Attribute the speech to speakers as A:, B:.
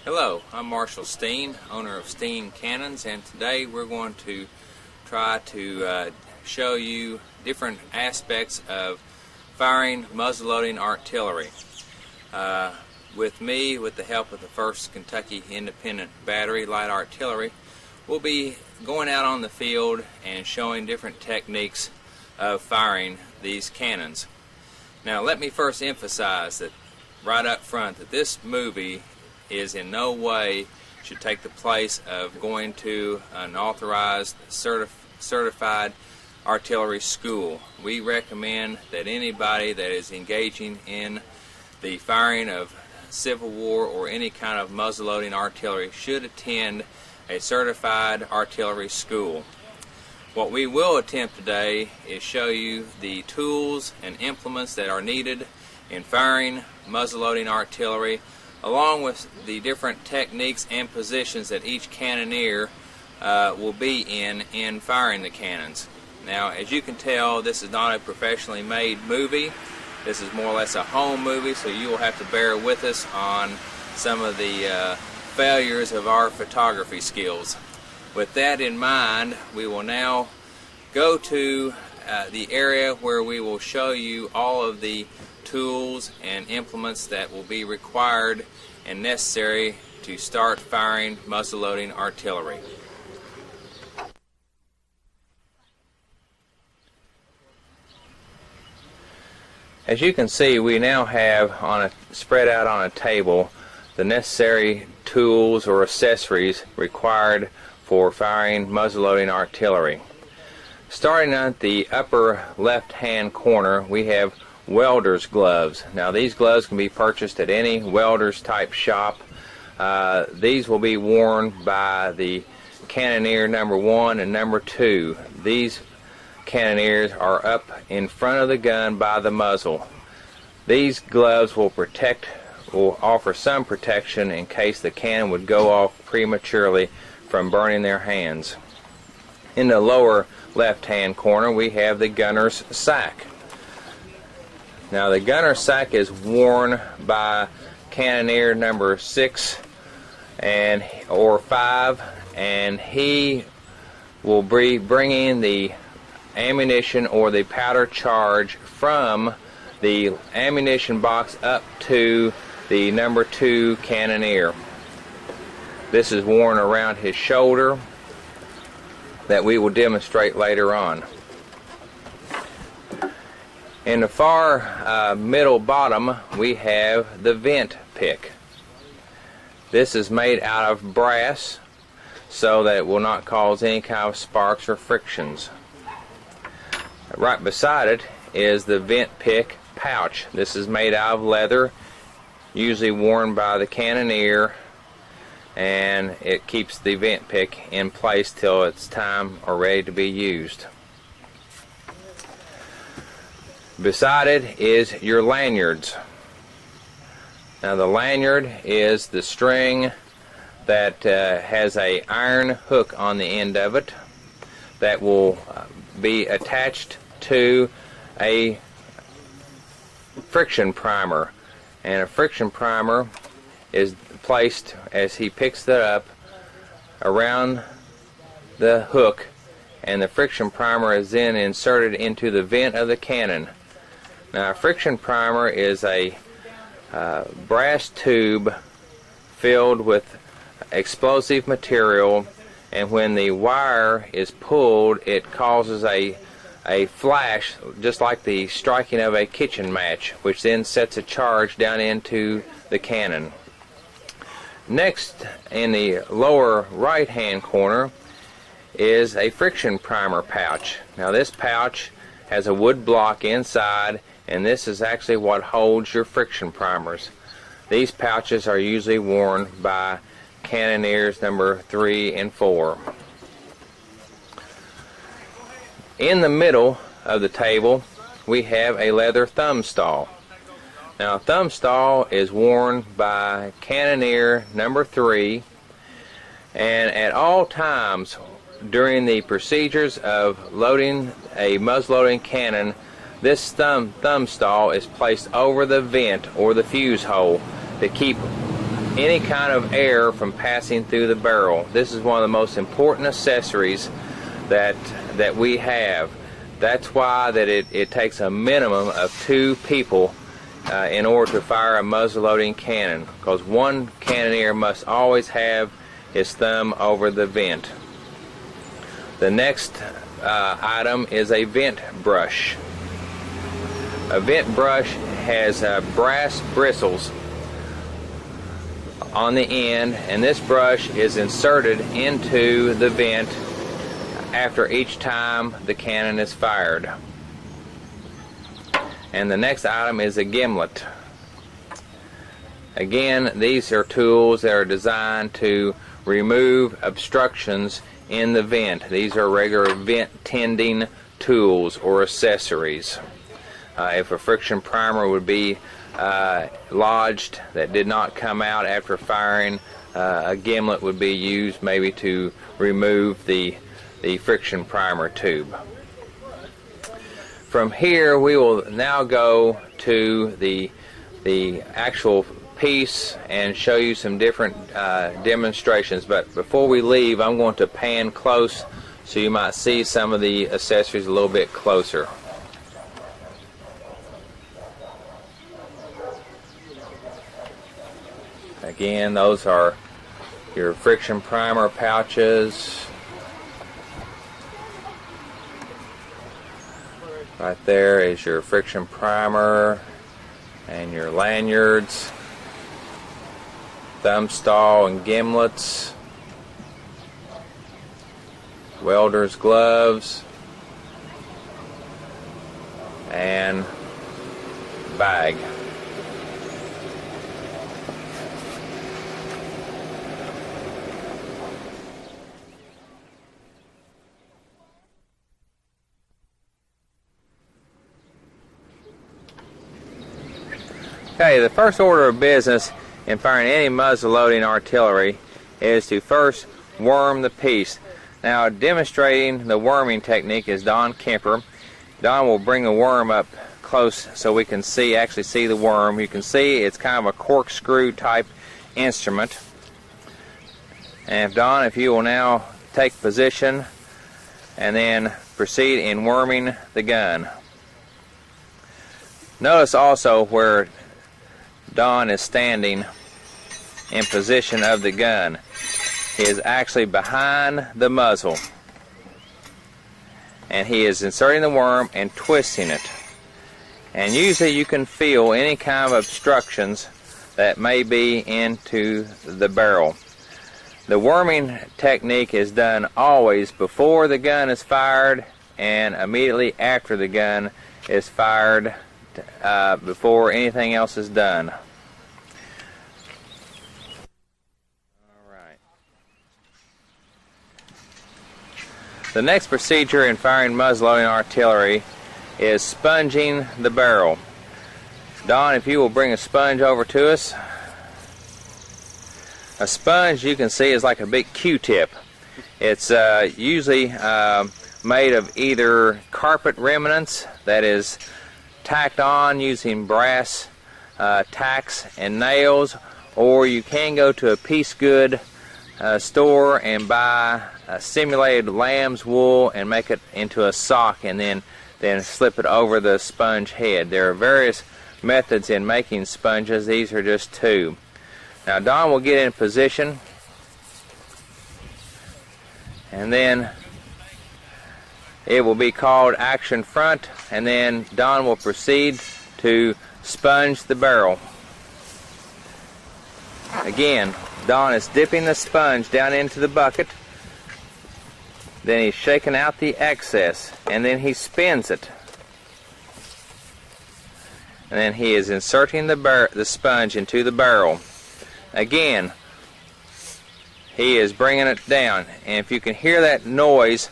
A: Hello, I'm Marshall Steen, owner of Steen Cannons, and today we're going to try to show you different aspects of firing muzzleloading artillery. With me, with the help of the 1st Kentucky Independent Battery Light Artillery, we'll be going out on the field and showing different techniques of firing these cannons. Now let me first emphasize that right up front that this movie is in no way should take the place of going to an authorized certified artillery school. We recommend that anybody that is engaging in the firing of Civil War or any kind of muzzleloading artillery should attend a certified artillery school. What we will attempt today is show you the tools and implements that are needed in firing muzzleloading artillery, along with the different techniques and positions that each cannoneer will be in firing the cannons. Now, as you can tell, this is not a professionally made movie. This is more or less a home movie, so you will have to bear with us on some of the failures of our photography skills. With that in mind, we will now go to the area where we will show you all of the tools and implements that will be required and necessary to start firing muzzleloading artillery. As you can see, we now have spread out on a table the necessary tools or accessories required for firing muzzleloading artillery. Starting at the upper left hand corner, we have welder's gloves. Now these gloves can be purchased at any welder's type shop. These will be worn by the cannoneer number 1 and number 2. These cannoneers are up in front of the gun by the muzzle. These gloves will offer some protection in case the cannon would go off prematurely from burning their hands. In the lower left hand corner, we have the gunner's sack. Now the gunner's sack is worn by cannoneer number 6 or 5, and he will be bringing the ammunition or the powder charge from the ammunition box up to the number 2 cannoneer. This is worn around his shoulder, that we will demonstrate later on. In the far middle bottom, we have the vent pick. This is made out of brass so that it will not cause any kind of sparks or frictions. Right beside it is the vent pick pouch. This is made out of leather, usually worn by the cannoneer, and it keeps the vent pick in place till it's time or ready to be used. Beside it is your lanyards. Now the lanyard is the string that has a iron hook on the end of it that will be attached to a friction primer, and a friction primer is placed as he picks it up around the hook, and the friction primer is then inserted into the vent of the cannon. Now a friction primer is a brass tube filled with explosive material, and when the wire is pulled, it causes a flash just like the striking of a kitchen match, which then sets a charge down into the cannon. Next, in the lower right hand corner, is a friction primer pouch. Now this pouch has a wood block inside, and this is actually what holds your friction primers. These pouches are usually worn by cannoneers number 3 and 4. In the middle of the table, we have a leather thumb stall. Now, a thumb stall is worn by cannoneer number 3, and at all times during the procedures of loading a muzzleloading cannon, this thumb stall is placed over the vent or the fuse hole to keep any kind of air from passing through the barrel. This is one of the most important accessories that we have. That's why that it takes a minimum of 2 people in order to fire a muzzle-loading cannon, because one cannoneer must always have his thumb over the vent. The next item is a vent brush. A vent brush has brass bristles on the end, and this brush is inserted into the vent after each time the cannon is fired. And the next item is a gimlet. Again, these are tools that are designed to remove obstructions in the vent. These are regular vent tending tools or accessories. If a friction primer would be lodged that did not come out after firing, a gimlet would be used maybe to remove the friction primer tube. From here we will now go to the actual piece and show you some different demonstrations, but before we leave I'm going to pan close so you might see some of the accessories a little bit closer. Again, those are your friction primer pouches. Right there is your friction primer and your lanyards, thumb stall and gimlets, welder's gloves, and bag. Okay, the first order of business in firing any muzzle-loading artillery is to first worm the piece. Now, demonstrating the worming technique is Don Kemper. Don will bring the worm up close so we can actually see the worm. You can see it's kind of a corkscrew type instrument. And Don, if you will now take position and then proceed in worming the gun. Notice also where Don is standing in position of the gun. He is actually behind the muzzle, and he is inserting the worm and twisting it. And usually you can feel any kind of obstructions that may be into the barrel. The worming technique is done always before the gun is fired and immediately after the gun is fired, before anything else is done. Alright. The next procedure in firing muzzle-loading artillery is sponging the barrel. Don, if you will bring a sponge over to us. A sponge, you can see, is like a big Q-tip. It's usually made of either carpet remnants that is tacked on using brass tacks and nails, or you can go to a piece good store and buy simulated lamb's wool and make it into a sock and then slip it over the sponge head. There are various methods in making sponges. These are just 2. Now Don will get in position, and then it will be called action front, and then Don will proceed to sponge the barrel. Again, Don is dipping the sponge down into the bucket, then he's shaking out the excess, and then he spins it. And then he is inserting the sponge into the barrel. Again, he is bringing it down, and if you can hear that noise